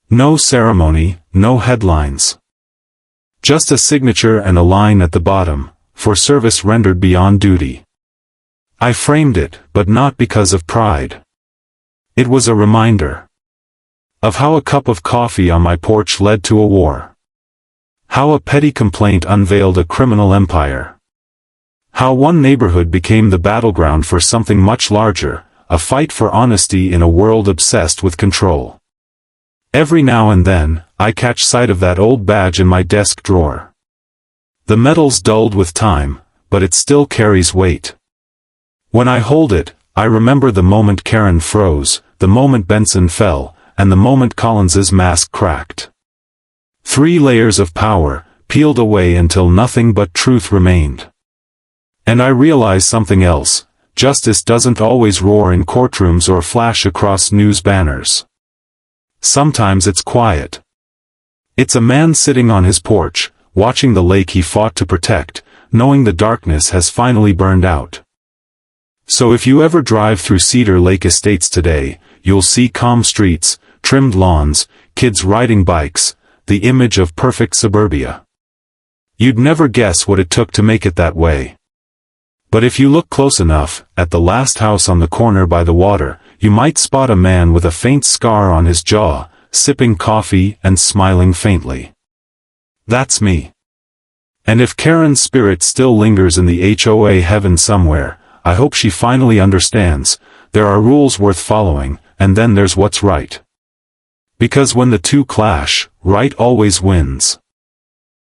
No ceremony, no headlines. Just a signature and a line at the bottom, for service rendered beyond duty. I framed it, but not because of pride. It was a reminder of how a cup of coffee on my porch led to a war. How a petty complaint unveiled a criminal empire. How one neighborhood became the battleground for something much larger, a fight for honesty in a world obsessed with control. Every now and then, I catch sight of that old badge in my desk drawer. The metal's dulled with time, but it still carries weight. When I hold it, I remember the moment Karen froze, the moment Benson fell, and the moment Collins's mask cracked. 3 layers of power, peeled away until nothing but truth remained. And I realize something else: justice doesn't always roar in courtrooms or flash across news banners. Sometimes it's quiet. It's a man sitting on his porch, watching the lake he fought to protect, knowing the darkness has finally burned out. So if you ever drive through Cedar Lake Estates today, you'll see calm streets, trimmed lawns, kids riding bikes, the image of perfect suburbia. You'd never guess what it took to make it that way. But if you look close enough, at the last house on the corner by the water, you might spot a man with a faint scar on his jaw, sipping coffee and smiling faintly. That's me. And if Karen's spirit still lingers in the HOA heaven somewhere, I hope she finally understands, there are rules worth following, and then there's what's right. Because when the two clash, right always wins.